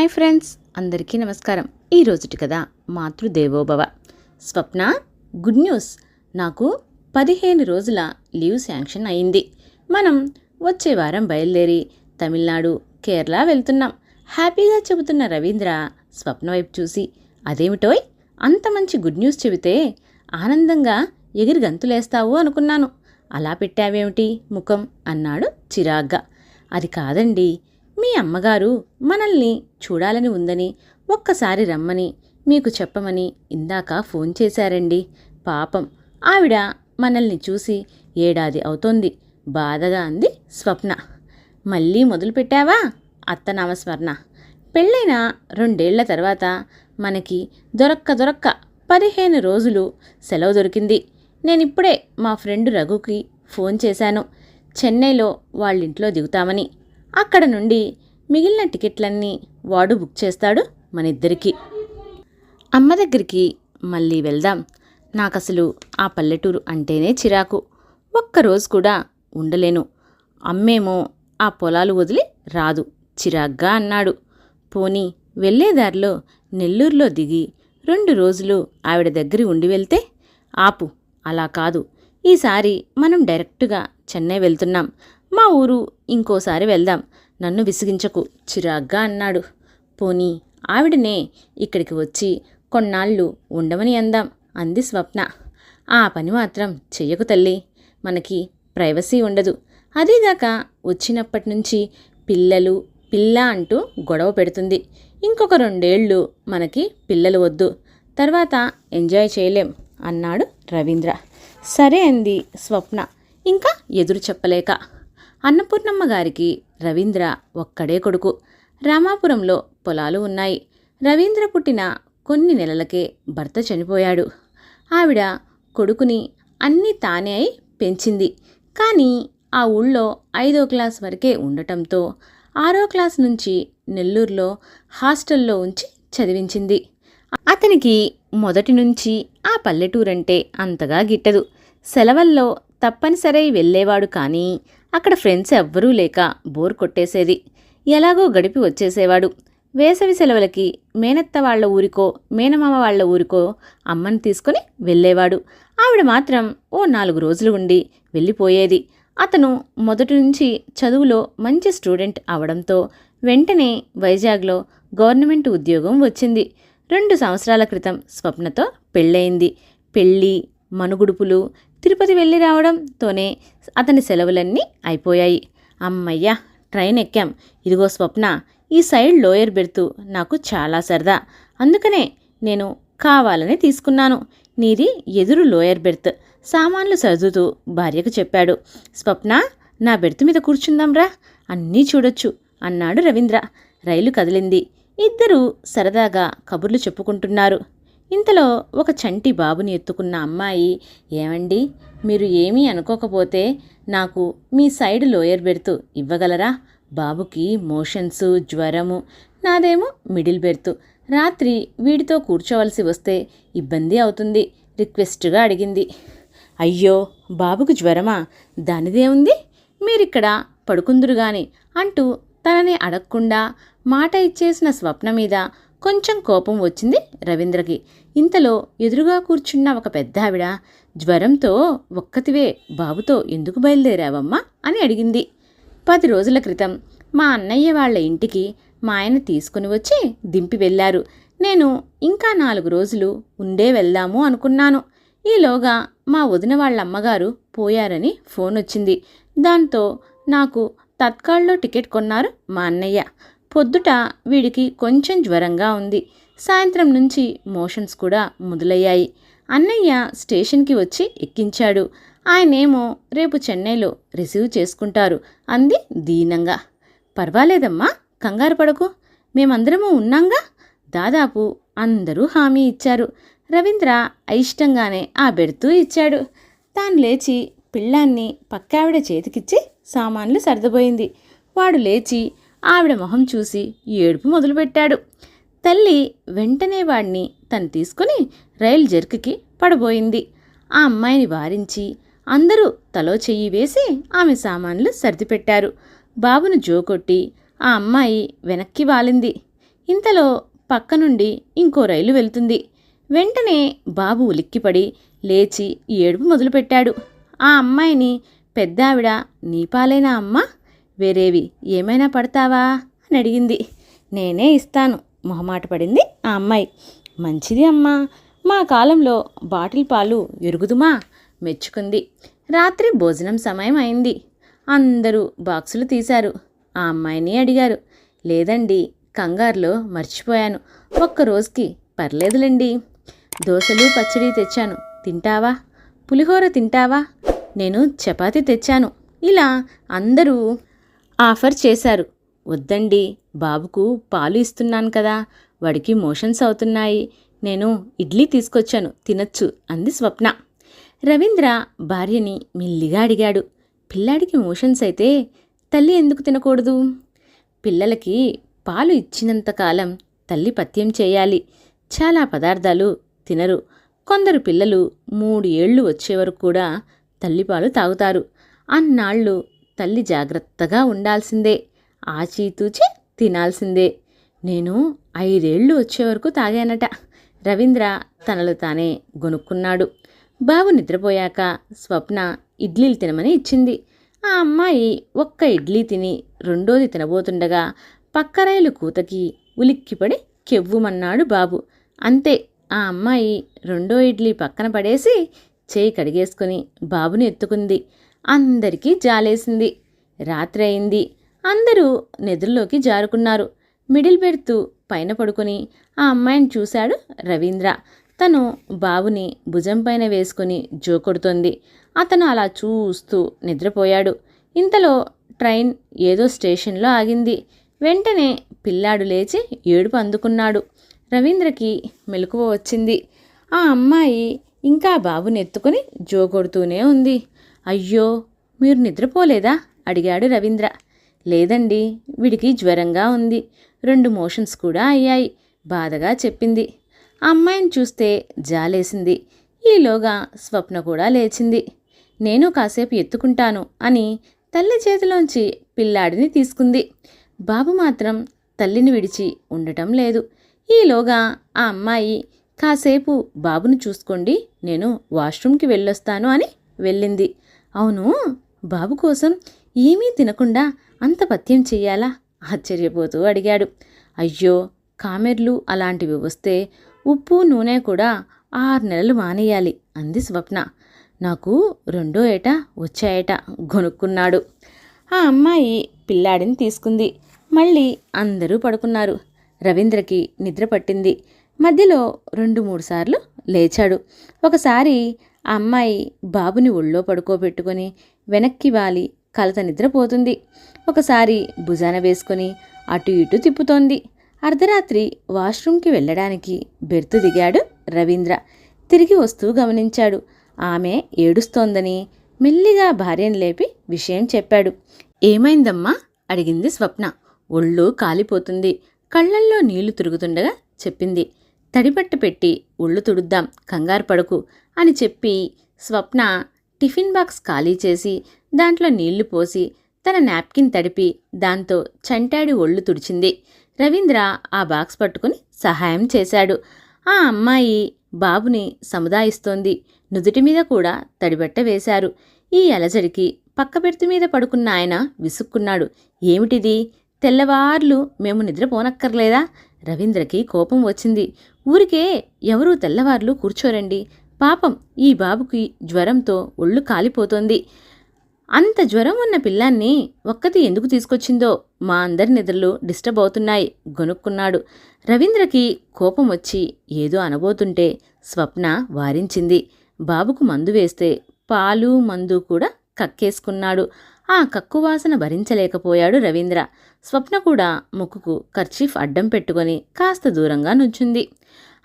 Hi friends, అందరికీ నమస్కారం. ఈరోజుటి కథ మాతృదేవోభవ. స్వప్న, గుడ్ న్యూస్. నాకు 15 రోజుల లీవ్ శాంక్షన్ అయింది. మనం వచ్చే వారం బయలుదేరి తమిళనాడు, కేరళ వెళ్తున్నాం. హ్యాపీగా చెబుతున్న రవీంద్ర స్వప్న వైపు చూసి, అదేమిటోయ్ అంత మంచి గుడ్ న్యూస్ చెబితే ఆనందంగా ఎగిరి గంతులేస్తావు అనుకున్నాను. అలా పెట్టావేమిటి ముఖం అన్నాడు చిరాగ్గా. అది కాదండి, మీ అమ్మగారు మనల్ని చూడాలని ఉందని ఒక్కసారి రమ్మని మీకు చెప్పమని ఇందాక ఫోన్ చేశారండి. పాపం ఆవిడ మనల్ని చూసి ఏడాది అవుతోంది బాధగా అంది స్వప్న. మళ్ళీ మొదలుపెట్టావా అత్తనామస్మరణ? పెళ్ళైన 2 ఏళ్ల తర్వాత మనకి దొరక్క 15 రోజులు సెలవు దొరికింది. నేనిప్పుడే మా ఫ్రెండ్ రఘుకి ఫోన్ చేశాను, చెన్నైలో వాళ్ళింట్లో దిగుతామని. అక్కడ నుండి మిగిలిన టికెట్లన్నీ వాడు బుక్ చేస్తాడు మనిద్దరికి. అమ్మ దగ్గరికి మళ్ళీ వెళ్దాం. నాకసలు ఆ పల్లెటూరు అంటేనే చిరాకు. ఒక్కరోజు కూడా ఉండలేను. అమ్మేమో ఆ పొలాలు వదిలి రాదు చిరాగ్గా అన్నాడు. పోనీ వెళ్ళేదారిలో నెల్లూరులో దిగి 2 రోజులు ఆవిడ దగ్గర ఉండి వెళ్తే? ఆపు, అలా కాదు. ఈసారి మనం డైరెక్టుగా చెన్నై వెళ్తున్నాం. మా ఊరు ఇంకోసారి వెళ్దాం. నన్ను విసిగించకు చిరాగ్గా అన్నాడు. పోనీ ఆవిడనే ఇక్కడికి వచ్చి కొన్నాళ్ళు ఉండమని అందాం అంది స్వప్న. ఆ పని మాత్రం చెయ్యకు తల్లి, మనకి ప్రైవసీ ఉండదు. అదీదాకా వచ్చినప్పటి నుంచి పిల్ల అంటూ గొడవ పెడుతుంది. ఇంకొక 2 ఏళ్ళు మనకి పిల్లలు వద్దు, తర్వాత ఎంజాయ్ చేయలేం అన్నాడు రవీంద్ర. సరే అంది స్వప్న ఇంకా ఎదురు చెప్పలేక. అన్నపూర్ణమ్మ గారికి రవీంద్ర ఒక్కడే కొడుకు. రామాపురంలో పొలాలు ఉన్నాయి. రవీంద్ర పుట్టిన కొన్ని నెలలకే భర్త చనిపోయాడు. ఆవిడ కొడుకుని అన్నీ తానే అయి పెంచింది. కానీ ఆ ఊళ్ళో 5వ క్లాస్ వరకే ఉండటంతో 6వ క్లాస్ నుంచి నెల్లూరులో హాస్టల్లో ఉంచి చదివించింది. అతనికి మొదటి నుంచి ఆ పల్లెటూరంటే అంతగా గిట్టదు. సెలవుల్లో తప్పనిసరై వెళ్ళేవాడు, కానీ అక్కడ ఫ్రెండ్స్ ఎవ్వరూ లేక బోర్ కొట్టేసేది. ఎలాగో గడిపి వచ్చేసేవాడు. వేసవి సెలవులకి మేనత్త వాళ్ల ఊరికో మేనమామ వాళ్ల ఊరికో అమ్మని తీసుకుని వెళ్ళేవాడు. ఆవిడ మాత్రం ఓ 4 రోజులు ఉండి వెళ్ళిపోయేది. అతను మొదటి నుంచి చదువులో మంచి స్టూడెంట్ అవడంతో వెంటనే వైజాగ్లో గవర్నమెంట్ ఉద్యోగం వచ్చింది. 2 సంవత్సరాల క్రితం స్వప్నతో పెళ్ళయింది. పెళ్ళి, మనుగుడుపులు, తిరుపతి వెళ్ళి రావడంతోనే అతని సెలవులన్నీ అయిపోయాయి. అమ్మయ్యా, ట్రైన్ ఎక్కాం. ఇదిగో స్వప్న, ఈ సైడ్ లోయర్ బెర్తు నాకు చాలా సరదా, అందుకనే నేను కావాలని తీసుకున్నాను. నీది ఎదురు లోయర్ బెర్త్. సామాన్లు సర్దుతూ భార్యకు చెప్పాడు. స్వప్న, నా బెర్త్ మీద కూర్చుందాంరా, అన్నీ చూడొచ్చు అన్నాడు రవీంద్ర. రైలు కదిలింది. ఇద్దరూ సరదాగా కబుర్లు చెప్పుకుంటున్నారు. ఇంతలో ఒక చంటి బాబుని ఎత్తుకున్న అమ్మాయి, ఏమండి, మీరు ఏమీ అనుకోకపోతే నాకు మీ సైడ్ లోయర్ బెర్తు ఇవ్వగలరా? బాబుకి మోషన్స్, జ్వరము, నాదేమో మిడిల్ బెర్తు. రాత్రి వీడితో కూర్చోవలసి వస్తే ఇబ్బంది అవుతుంది రిక్వెస్ట్గా అడిగింది. అయ్యో, బాబుకు జ్వరమా? దానిదేముంది, మీరిక్కడ పడుకుందురుగాని అంటూ తనని అడగకుండా మాట ఇచ్చేసిన స్వప్న మీద కొంచెం కోపం వచ్చింది రవీంద్రకి. ఇంతలో ఎదురుగా కూర్చున్న ఒక పెద్దావిడ, జ్వరంతో ఒక్కతివే బాబుతో ఎందుకు బయలుదేరావమ్మా అని అడిగింది. 10 రోజుల క్రితం మా అన్నయ్య వాళ్ళ ఇంటికి మా ఆయన తీసుకుని వచ్చి దింపి వెళ్ళారు. నేను ఇంకా 4 రోజులు ఉండే వెళ్దాము అనుకున్నాను. ఈలోగా మా వదిన వాళ్ళ అమ్మగారు పోయారని ఫోన్ వచ్చింది. దాంతో నాకు తత్కాల్లో టికెట్ కొన్నారు మా అన్నయ్య. పొద్దుట వీడికి కొంచెం జ్వరంగా ఉంది. సాయంత్రం నుంచి మోషన్స్ కూడా మొదలయ్యాయి. అన్నయ్య స్టేషన్కి వచ్చి ఎక్కించాడు. ఆయనేమో రేపు చెన్నైలో రిసీవ్ చేసుకుంటారు అంది దీనంగా. పర్వాలేదమ్మా, కంగారు పడకు, మేమందరము ఉన్నాంగా. దాదాపు అందరూ హామీ ఇచ్చారు. రవీంద్ర అయిష్టంగానే ఆ బెర్తూ ఇచ్చాడు. తాను లేచి పిల్లాన్ని పక్కావిడ చేతికిచ్చి సామాన్లు సర్దబోయింది. వాడు లేచి ఆవిడ మొహం చూసి ఏడుపు మొదలుపెట్టాడు. తల్లి వెంటనే వాడిని తను తీసుకుని రైలు జర్క్కి పడబోయింది. ఆ అమ్మాయిని వారించి అందరూ తలో చెయ్యి వేసి ఆమె సామాన్లు సర్దిపెట్టారు. బాబును జోకొట్టి ఆ అమ్మాయి వెనక్కి వాలింది. ఇంతలో పక్క నుండి ఇంకో రైలు వెళ్తుంది. వెంటనే బాబు ఉలిక్కిపడి లేచి ఏడుపు మొదలుపెట్టాడు. ఆ అమ్మాయిని పెద్దావిడ, నీ పాలేనా అమ్మా, వేరేవి ఏమైనా పడతావా అని అడిగింది. నేనే ఇస్తాను మొహమాట పడింది ఆ అమ్మాయి. మంచిది అమ్మా, మా కాలంలో బాటిల్ పాలు ఎరుగుదుమా మెచ్చుకుంది. రాత్రి భోజనం సమయం అయింది. అందరూ బాక్సులు తీశారు. ఆ అమ్మాయిని అడిగారు. లేదండి, కంగారులో మర్చిపోయాను, ఒక్కరోజుకి పర్లేదులేండి. దోశలు పచ్చడి తెచ్చాను, తింటావా? పులిహోర తింటావా? నేను చపాతీ తెచ్చాను. ఇలా అందరూ ఆఫర్ చేశారు. వద్దండి, బాబుకు పాలు ఇస్తున్నాను కదా, వాడికి మోషన్స్ అవుతున్నాయి, నేను ఇడ్లీ తీసుకొచ్చాను, తినచ్చు అంది స్వప్న. రవీంద్ర భార్యని మెల్లిగా అడిగాడు. పిల్లాడికి మోషన్స్ అయితే తల్లి ఎందుకు తినకూడదు? పిల్లలకి పాలు ఇచ్చినంతకాలం తల్లి పథ్యం చేయాలి. చాలా పదార్థాలు తినరు. కొందరు పిల్లలు 3 ఏళ్ళు వచ్చేవరకు కూడా తల్లిపాలు తాగుతారు. అన్నాళ్ళు తల్లి జాగ్రత్తగా ఉండాల్సిందే, ఆచీతూచి తినాల్సిందే. నేను 5 ఏళ్ళు వచ్చేవరకు తాగానట. రవీంద్ర తనలో తానే గొనుక్కున్నాడు. బాబు నిద్రపోయాక స్వప్న ఇడ్లీలు తినమని ఇచ్చింది. ఆ అమ్మాయి ఒక్క ఇడ్లీ తిని రెండోది తినబోతుండగా పక్క రైలు కూతకి ఉలిక్కిపడి కెవ్వుమన్నాడు బాబు. అంతే, ఆ అమ్మాయి రెండో ఇడ్లీ పక్కన పడేసి చేయి కడిగేసుకుని బాబుని ఎత్తుకుంది. అందరికీ జాలేసింది. రాత్రి అయింది. అందరూ నిద్రలోకి జారుకున్నారు. మిడిల్ బెర్త్ పైన పడుకొని ఆ అమ్మాయిని చూశాడు రవీంద్ర. తను బాబుని భుజం పైన వేసుకుని జోకొడుతోంది. అతను అలా చూస్తూ నిద్రపోయాడు. ఇంతలో ట్రైన్ ఏదో స్టేషన్లో ఆగింది. వెంటనే పిల్లాడు లేచి ఏడుపు అందుకున్నాడు. రవీంద్రకి మెలకువ వచ్చింది. ఆ అమ్మాయి ఇంకా బాబుని ఎత్తుకుని జోకొడుతూనే ఉంది. అయ్యో, మీరు నిద్రపోలేదా అడిగాడు రవీంద్ర. లేదండి, వీడికి జ్వరంగా ఉంది, 2 మోషన్స్ కూడా అయ్యాయి బాధగా చెప్పింది. ఆ అమ్మాయిని చూస్తే జాలేసింది. ఈలోగా స్వప్న కూడా లేచింది. నేను కాసేపు ఎత్తుకుంటాను అని తల్లి చేతిలోంచి పిల్లాడిని తీసుకుంది. బాబు మాత్రం తల్లిని విడిచి ఉండటం లేదు. ఈలోగా ఆ అమ్మాయి కాసేపు బాబుని చూసుకోండి, నేను వాష్రూమ్కి వెళ్ళొస్తాను అని వెళ్ళింది. అవును, బాబు కోసం ఏమీ తినకుండా అంత పథ్యం చెయ్యాలా ఆశ్చర్యపోతూ అడిగాడు. అయ్యో, కామెర్లు అలాంటివి వస్తే ఉప్పు నూనె కూడా 6 నెలలు మానేయాలి అంది స్వప్న. నాకు 2వ ఏట వచ్చాయట గొనుక్కున్నాడు. ఆ అమ్మాయి పిల్లాడిని తీసుకుంది. మళ్ళీ అందరూ పడుకున్నారు. రవీంద్రకి నిద్ర పట్టింది. మధ్యలో 2-3 సార్లు లేచాడు. ఒకసారి ఆ అమ్మాయి బాబుని ఒళ్ళో పడుకోబెట్టుకొని వెనక్కి వాలి కలత నిద్రపోతుంది. ఒకసారి భుజాన వేసుకొని అటు ఇటు తిప్పుతోంది. అర్ధరాత్రి వాష్రూమ్కి వెళ్ళడానికి బెర్తు దిగాడు రవీంద్ర. తిరిగి వస్తూ గమనించాడు. ఆమె ఏడుస్తోందని మెల్లిగా భార్యను లేపి విషయం చెప్పాడు. ఏమైందమ్మా అడిగింది స్వప్న. ఒళ్ళు కాలిపోతుంది, కళ్ళల్లో నీళ్లు తిరుగుతుండగా చెప్పింది. తడిబట్ట పెట్టి ఒళ్ళు తుడుద్దాం, కంగారు పడకు అని చెప్పి స్వప్న టిఫిన్ బాక్స్ ఖాళీ చేసి దాంట్లో నీళ్లు పోసి తన నాప్కిన్ తడిపి దాంతో చంటాడి ఒళ్ళు తుడిచింది. రవీంద్ర ఆ బాక్స్ పట్టుకుని సహాయం చేశాడు. ఆ అమ్మాయి బాబుని సముదాయిస్తోంది. నుదుటి మీద కూడా తడిబట్ట వేశారు. ఈ అలజడికి పక్క బెర్తు మీద పడుకున్న ఆయన విసుక్కున్నాడు. ఏమిటిది, తెల్లవార్లు మేము నిద్రపోనక్కర్లేదా? రవీంద్రకి కోపం వచ్చింది. ఊరికే ఎవరూ తెల్లవార్లు కూర్చోరండి, పాపం ఈ బాబుకి జ్వరంతో ఒళ్ళు కాలిపోతోంది. అంత జ్వరం ఉన్న పిల్లాన్ని ఒక్కతి ఎందుకు తీసుకొచ్చిందో, మా అందరి నిద్రలు డిస్టర్బ్ అవుతున్నాయి గొనుక్కున్నాడు. రవీంద్రకి కోపం వచ్చి ఏదో అనబోతుంటే స్వప్న వారించింది. బాబుకు మందు వేస్తే పాలు మందు కూడా కక్కేసుకున్నాడు. ఆ కక్కువాసన భరించలేకపోయాడు రవీంద్ర. స్వప్న కూడా ముక్కుకు కర్చీఫ్ అడ్డం పెట్టుకొని కాస్త దూరంగా నుంచుంది.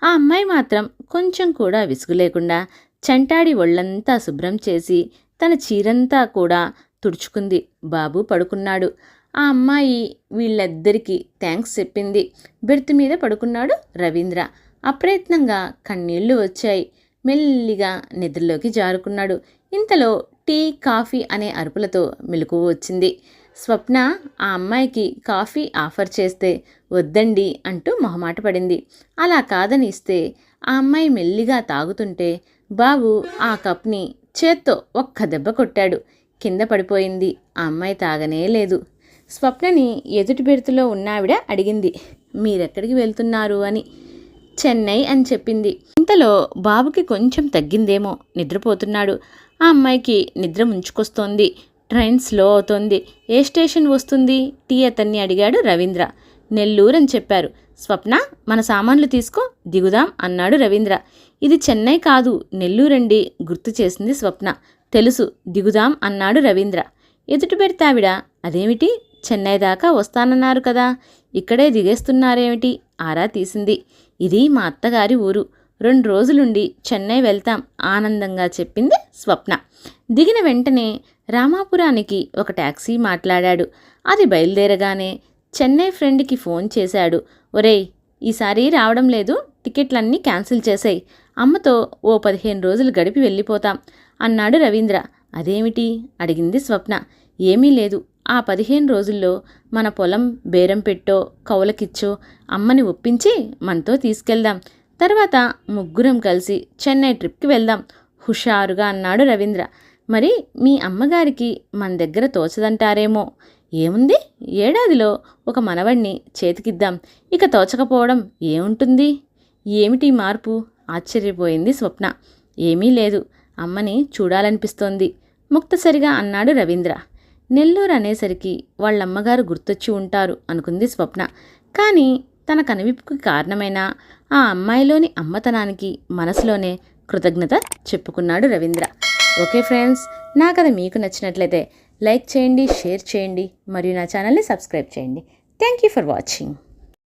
ఆ అమ్మాయి మాత్రం కొంచెం కూడా విసుగు లేకుండా చంటాడి ఒళ్ళంతా శుభ్రం చేసి తన చీరంతా కూడా తుడుచుకుంది. బాబు పడుకున్నాడు. ఆ అమ్మాయి వీళ్ళిద్దరికీ థ్యాంక్స్ చెప్పింది. బెర్త్ మీద పడుకున్నాడు రవీంద్ర. అప్రయత్నంగా కన్నీళ్లు వచ్చాయి. మెల్లిగా నిద్రలోకి జారుకున్నాడు. ఇంతలో టీ కాఫీ అనే అరుపులతో మెలకువ వచ్చింది. స్వప్న ఆ అమ్మాయికి కాఫీ ఆఫర్ చేస్తే వద్దండి అంటూ మొహమాట పడింది. అలా కాదని ఇస్తే ఆ అమ్మాయి మెల్లిగా తాగుతుంటే బాబు ఆ కప్ని చేత్తో ఒక్క దెబ్బ కొట్టాడు. కింద పడిపోయింది. ఆ అమ్మాయి తాగనే లేదు. స్వప్నని ఎదుటి బెర్తులో ఉన్నావిడ అడిగింది, మీరెక్కడికి వెళ్తున్నారు అని. చెన్నై అని చెప్పింది. ఇంతలో బాబుకి కొంచెం తగ్గిందేమో, నిద్రపోతున్నాడు. ఆ అమ్మాయికి నిద్ర ముంచుకొస్తోంది. ట్రైన్ స్లో అవుతోంది. ఏ స్టేషన్ వస్తుంది? టీ అతన్ని అడిగాడు రవీంద్ర. నెల్లూరు అని చెప్పారు. స్వప్న, మన సామాన్లు తీసుకో, దిగుదాం అన్నాడు రవీంద్ర. ఇది చెన్నై కాదు, నెల్లూరండి గుర్తు చేసింది స్వప్న. తెలుసు, దిగుదాం అన్నాడు రవీంద్ర. ఎదుటి పెడతావిడ, అదేమిటి, చెన్నై దాకా వస్తానన్నారు కదా, ఇక్కడే దిగేస్తున్నారేమిటి ఆరా తీసింది. ఇది మా అత్తగారి ఊరు, 2 రోజులుండి చెన్నై వెళ్తాం ఆనందంగా చెప్పింది స్వప్న. దిగిన వెంటనే రామాపురానికి ఒక టాక్సీ మాట్లాడాడు. అది బయలుదేరగానే చెన్నై ఫ్రెండ్కి ఫోన్ చేశాడు. ఒరేయ్, ఈసారి రావడం లేదు, టికెట్లన్నీ క్యాన్సిల్ చేసాయి, అమ్మతో ఓ 15 రోజులు గడిపి వెళ్ళిపోతాం అన్నాడు రవీంద్ర. అదేమిటి అడిగింది స్వప్న. ఏమీ లేదు, ఆ 15 రోజుల్లో మన పొలం బేరం పెట్టో కౌలకిచ్చో అమ్మని ఒప్పించి మనతో తీసుకెళ్దాం, తర్వాత ముగ్గురం కలిసి చెన్నై ట్రిప్కి వెళ్దాం హుషారుగా అన్నాడు రవీంద్ర. మరి మీ అమ్మగారికి మన దగ్గర తోచదంటారేమో. ఏముంది, ఏడాదిలో ఒక మనవణ్ణి చేతికిద్దాం, ఇక తోచకపోవడం ఏముంటుంది. ఏమిటి మార్పు ఆశ్చర్యపోయింది స్వప్న. ఏమీ లేదు, అమ్మని చూడాలనిపిస్తోంది ముక్తసరిగా అన్నాడు రవీంద్ర. నెల్లూరు అనేసరికి వాళ్ళమ్మగారు గుర్తొచ్చి ఉంటారు అనుకుంది స్వప్న. కానీ తన కనువిప్పుకి కారణమైన ఆ అమ్మాయిలోని అమ్మతనానికి మనసులోనే కృతజ్ఞత చెప్పుకున్నాడు రవీంద్ర. ఓకే ఫ్రెండ్స్, నా కథ మీకు నచ్చినట్లయితే లైక్ చేయండి, షేర్ చేయండి మరియు నా ఛానల్ని సబ్స్క్రైబ్ చేయండి. Thank you for watching.